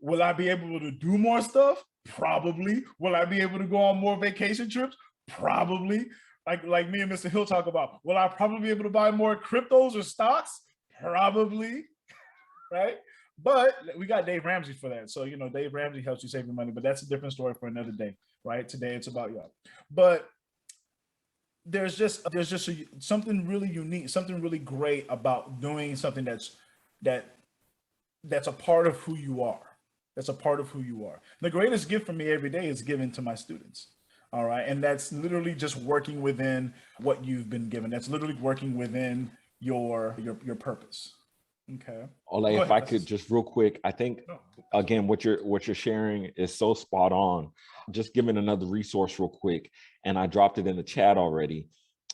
will I be able to do more stuff? Probably. Will I be able to go on more vacation trips? Probably. Like me and Mr. Hill talk about, will I probably be able to buy more cryptos or stocks? Probably, right? But we got Dave Ramsey for that. So, Dave Ramsey helps you save your money, but that's a different story for another day, right? Today it's about y'all. But there's just something really unique, something really great about doing something that's a part of who you are. That's a part of who you are. The greatest gift for me every day is given to my students. All right. And that's literally just working within what you've been given. That's literally working within your purpose. Okay. Olay, if I could just real quick, I think again, what you're sharing is so spot on. Just giving another resource real quick, and I dropped it in the chat already.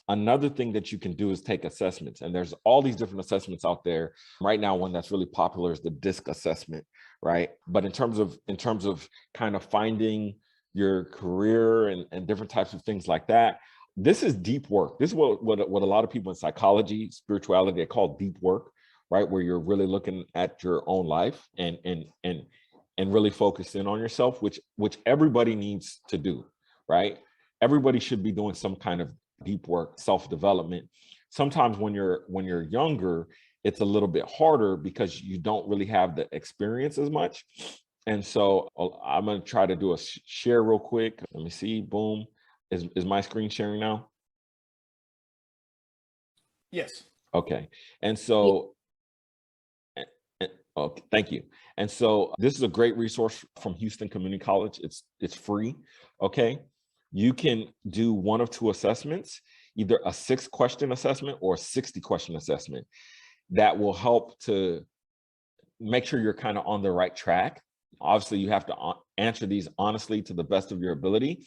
Another thing that you can do is take assessments, and there's all these different assessments out there. Right now, one that's really popular is the DISC assessment, right? But in terms of kind of finding your career and different types of things like that, this is deep work. This is what a lot of people in psychology, spirituality, they call deep work, right? Where you're really looking at your own life and really focus in on yourself, which everybody needs to do, right? Everybody should be doing some kind of deep work, self-development. Sometimes when you're younger, it's a little bit harder because you don't really have the experience as much. And so I'm going to try to do a share real quick. Let me see. Boom. Is my screen sharing now? Yes. Okay. And so okay, thank you. And so this is a great resource from Houston Community College. It's free. Okay. You can do one of two assessments, either a 6-question assessment or a 60-question assessment that will help to make sure you're kind of on the right track. Obviously, you have to answer these honestly to the best of your ability.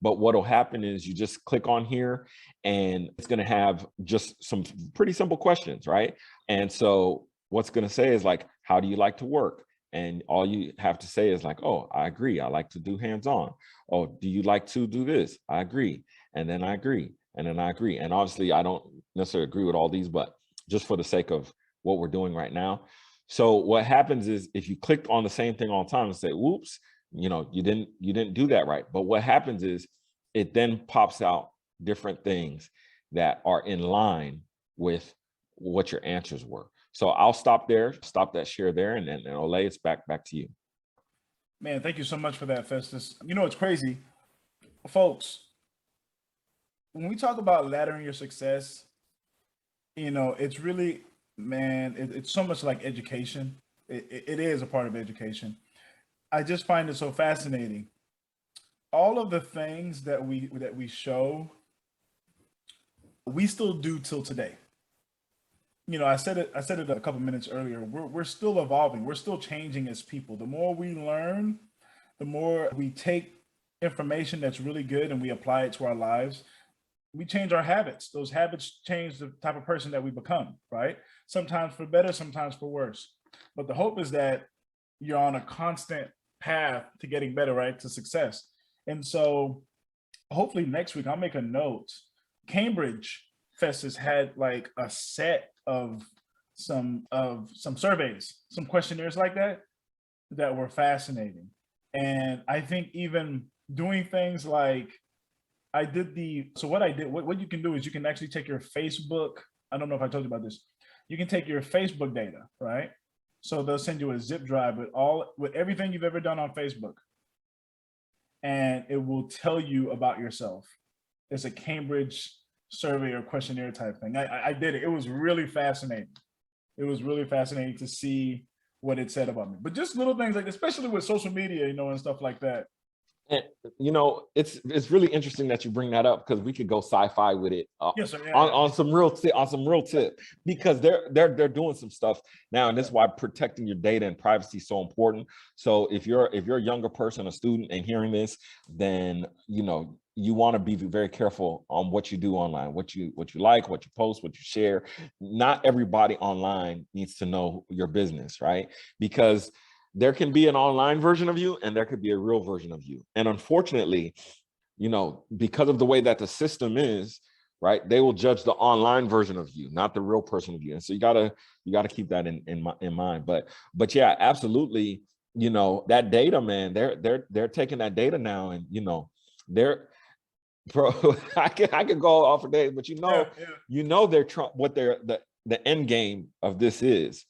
But what will happen is you just click on here and it's going to have just some pretty simple questions, right? And so what's going to say is like, how do you like to work? And all you have to say is like, oh, I agree. I like to do hands-on. Oh, do you like to do this? I agree. And then I agree. And then I agree. And obviously, I don't necessarily agree with all these, but just for the sake of what we're doing right now. So what happens is if you click on the same thing all the time and say, whoops, you didn't do that right. But what happens is it then pops out different things that are in line with what your answers were. So I'll stop there, stop that share there, and then Olay, it's back to you. Man, thank you so much for that, Festus. It's crazy. Folks, when we talk about laddering your success, it's really, man, it's so much like education. It is a part of education. I just find it so fascinating. All of the things that we show, we still do till today. I said it a couple minutes earlier. We're still evolving. We're still changing as people. The more we learn, the more we take information that's really good and we apply it to our lives. We change our habits. Those habits change the type of person that we become, right? Sometimes for better, sometimes for worse. But the hope is that you're on a constant path to getting better, right? To success. And so hopefully next week I'll make a note. Cambridge Festus had like a set of some surveys, some questionnaires like that were fascinating. And I think even doing things like what you can do is you can actually take your Facebook. I don't know if I told you about this. You can take your Facebook data, right? So they'll send you a zip drive with everything you've ever done on Facebook. And it will tell you about yourself. It's a Cambridge survey or questionnaire type thing. I did it. It was really fascinating. It was really fascinating to see what it said about me. But just little things like, especially with social media, and stuff like that. And it's really interesting that you bring that up because we could go sci-fi with it Yes, sir, yeah. on some real tip because they're doing some stuff now, and this is why protecting your data and privacy is so important. So if you're a younger person, a student, and hearing this, then you want to be very careful on what you do online, what you like, what you post, what you share. Not everybody online needs to know your business, right? Because there can be an online version of you and there could be a real version of you. And unfortunately, because of the way that the system is, right? They will judge the online version of you, not the real person of you. And so you gotta keep that in mind. But yeah, absolutely. You know, that data, man, they're taking that data now, and you know, they're bro. I could go off for days, but you know they're what the end game of this is.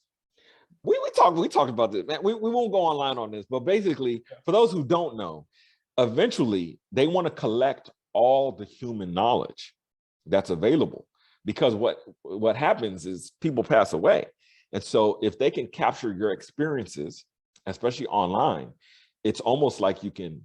We talked about this, man. We won't go online on this, but basically, for those who don't know, eventually they want to collect all the human knowledge that's available, because what happens is people pass away, and so if they can capture your experiences, especially online, it's almost like you can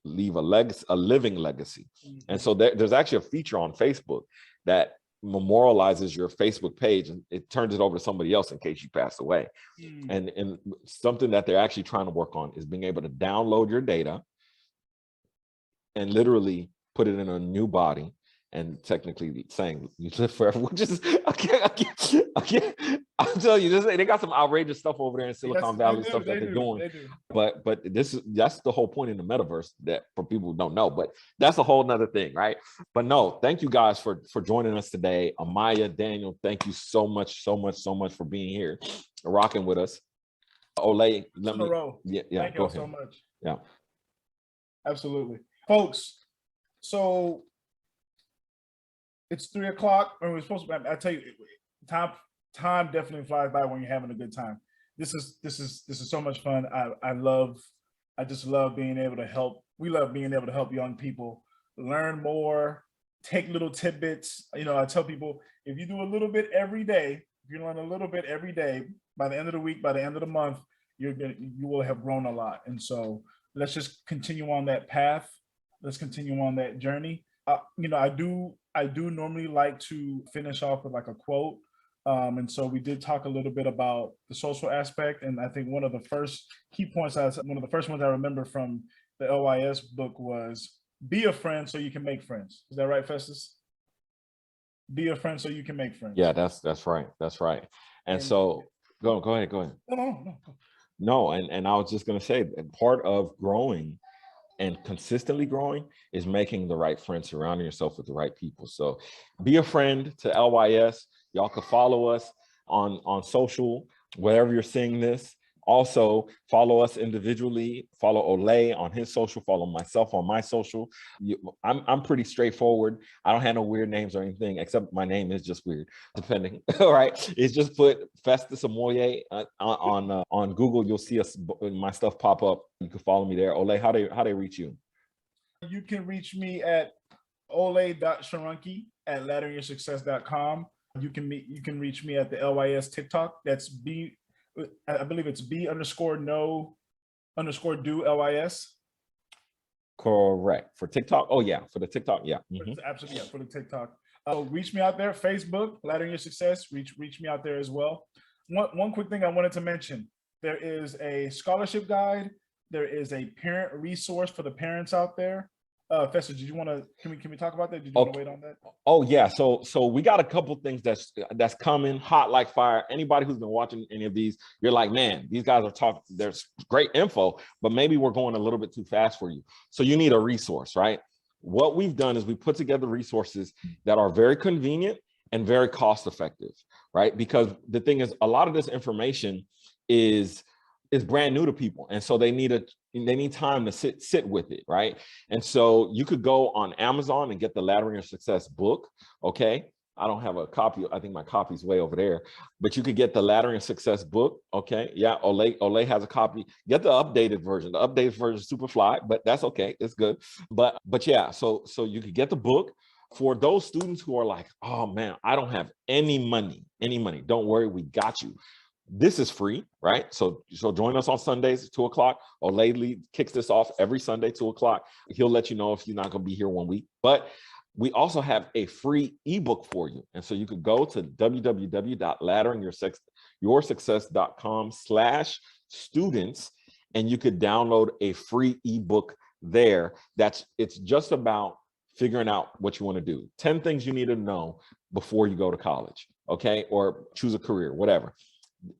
leave a living legacy. And so there's actually a feature on Facebook that memorializes your Facebook page, and it turns it over to somebody else in case you pass away. And something that they're actually trying to work on is being able to download your data and literally put it in a new body, and technically saying you live forever, which is I'm telling you, they got some outrageous stuff over there in Silicon Valley, stuff that they're doing. But that's the whole point in the metaverse, that for people who don't know, but that's a whole nother thing, right? But no, thank you guys for joining us today. Amaya, Daniel, thank you so much for being here, rocking with us. Olay, Thank you so much. Yeah, absolutely, folks. So it's 3:00, and we're supposed to. I tell you, time definitely flies by when you're having a good time. This is so much fun. I just love being able to help. We love being able to help young people learn more, take little tidbits. You know, I tell people, if you do a little bit every day, if you learn a little bit every day, by the end of the week, by the end of the month, you will have grown a lot. And so let's just continue on that path. Let's continue on that journey. You know, I do normally like to finish off with like a quote. And so we did talk a little bit about the social aspect. And I think one of the first ones I remember from the LYS book was, be a friend so you can make friends. Is that right, Festus? Be a friend so you can make friends. Yeah, that's right. That's right. And so go ahead. No, and I was just going to say, part of growing and consistently growing is making the right friends, surrounding yourself with the right people. So be a friend to LYS. Y'all can follow us on social, wherever you're seeing this. Also, follow us individually. Follow Olay on his social. Follow myself on my social. I'm pretty straightforward. I don't have no weird names or anything, except my name is just weird, depending. All right, it's just put Festus Amoye on Google. You'll see my stuff pop up. You can follow me there. Olay, how they reach you? You can reach me at olay.shorunke@ladderingyoursuccess.com. You can reach me at the LYS TikTok. That's I believe it's B_no_do LYS. Correct. For TikTok? Oh yeah, for the TikTok, yeah. Absolutely, yeah, for the TikTok. Reach me out there. Facebook, Laddering Your Success. Reach me out there as well. One quick thing I wanted to mention: there is a scholarship guide. There is a parent resource for the parents out there. Festus, did you want to? Can we talk about that? Did you want to wait on that? Oh yeah. So we got a couple things that's coming hot like fire. Anybody who's been watching any of these, you're like, man, these guys are talking. There's great info, but maybe we're going a little bit too fast for you. So you need a resource, right? What we've done is we put together resources that are very convenient and very cost effective, right? Because the thing is, a lot of this information is brand new to people, and so they need time to sit with it, right? And so you could go on Amazon and get the Laddering Your Success book. Okay, I don't have a copy. I think my copy's way over there, but you could get the Laddering Your Success book. Okay, yeah, Olay has a copy. Get the updated version. The updated version is super fly, but that's okay. It's good. But yeah, so you could get the book. For those students who are like, oh man, I don't have any money. Don't worry, we got you. This is free, right? So join us on Sundays at 2:00. Olay kicks this off every Sunday, 2:00. He'll let you know if you're not going to be here one week. But we also have a free ebook for you. And so you could go to www.ladderingyoursuccess.com/students, and you could download a free ebook there. It's just about figuring out what you want to do. 10 things you need to know before you go to college, okay? Or choose a career, whatever.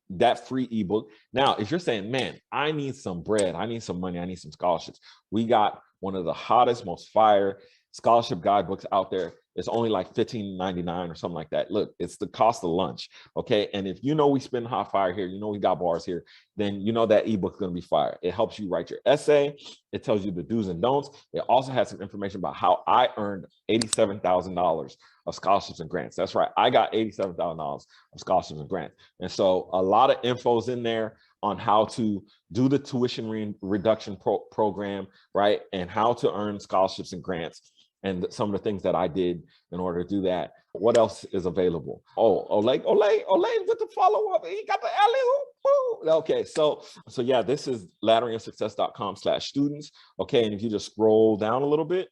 That free ebook. Now, if you're saying, man, I need some bread, I need some money, I need some scholarships, we got one of the hottest, most fire scholarship guidebooks out there. It's only like $15.99 or something like that. Look, it's the cost of lunch, okay? And if you know we spend hot fire here, you know we got bars here, then you know that ebook's gonna be fire. It helps you write your essay. It tells you the do's and don'ts. It also has some information about how I earned $87,000 of scholarships and grants. That's right, I got $87,000 of scholarships and grants. And so a lot of info's in there on how to do the tuition reduction program, right? And how to earn scholarships and grants, and some of the things that I did in order to do that. What else is available? Oh, Olay with the follow-up. He got the alley-oop. Okay, so yeah, this is ladderingyoursuccess.com/students. Okay, and if you just scroll down a little bit,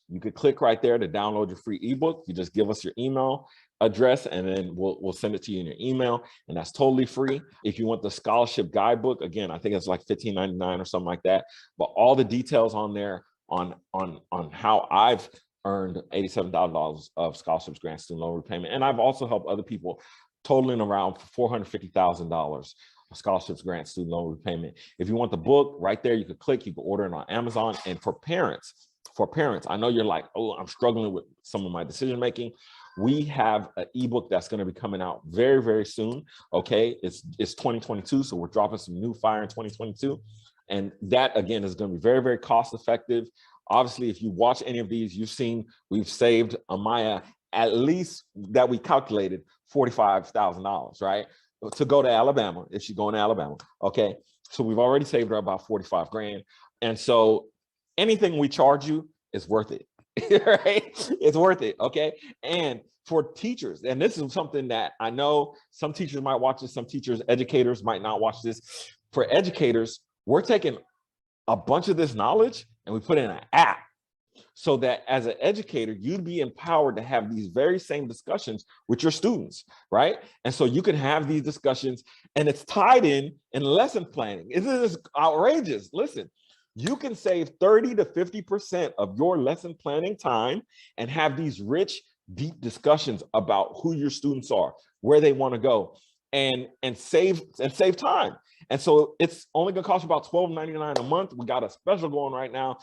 you could click right there to download your free ebook. You just give us your email address and then we'll send it to you in your email, and that's totally free. If you want the scholarship guidebook, again, I think it's like $15.99 or something like that, but all the details on there on how I've earned $87,000 of scholarships, grants, student loan repayment. And I've also helped other people totaling around $450,000 of scholarships, grants, student loan repayment. If you want the book, right there, you can click, you can order it on Amazon. And for parents, I know you're like, oh, I'm struggling with some of my decision making. We have an ebook that's going to be coming out very, very soon. Okay, it's 2022, so we're dropping some new fire in 2022. And that, again, is going to be very, very cost effective. Obviously, if you watch any of these, you've seen we've saved Amaya, at least that we calculated, $45,000, right? To go to Alabama, if she's going to Alabama. Okay, so we've already saved her about 45 grand. And so anything we charge you is worth it, right? It's worth it, okay? And for teachers, and this is something that I know some teachers might watch this, some teachers, educators might not watch this. For educators, we're taking a bunch of this knowledge and we put it in an app so that as an educator, you'd be empowered to have these very same discussions with your students, right? And so you can have these discussions and it's tied in lesson planning. Isn't this outrageous? Listen, you can save 30 to 50% of your lesson planning time and have these rich, deep discussions about who your students are, where they want to go, and save time. And so it's only gonna cost you about $12.99 a month. We got a special going right now,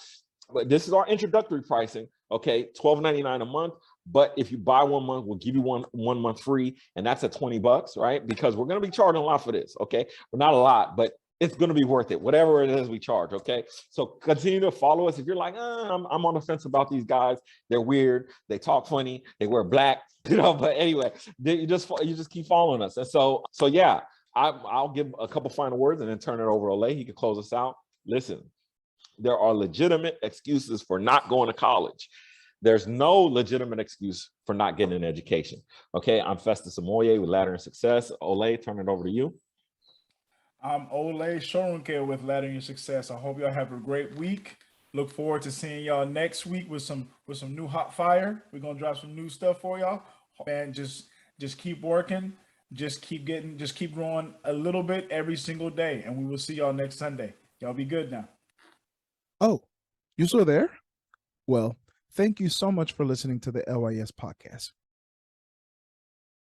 but this is our introductory pricing, okay? $12.99 a month. But if you buy 1 month, we'll give you one month free, and that's at $20, right? Because we're gonna be charging a lot for this, okay? Well, not a lot, but it's gonna be worth it, whatever it is we charge, okay? So continue to follow us. If you're like, I'm on the fence about these guys, they're weird, they talk funny, they wear black, you know, but anyway, you just keep following us. And so yeah, I'll give a couple final words and then turn it over to Olay. He can close us out. Listen, there are legitimate excuses for not going to college. There's no legitimate excuse for not getting an education. Okay, I'm Festus Amoye with Laddering Success. Olay, turn it over to you. I'm Olay Shorunke with Laddering Success. I hope y'all have a great week. Look forward to seeing y'all next week with some new hot fire. We're gonna drop some new stuff for y'all. And just keep working. Just keep growing a little bit every single day. And we will see y'all next Sunday. Y'all be good now. Oh, you still there? Well, thank you so much for listening to the LYS podcast.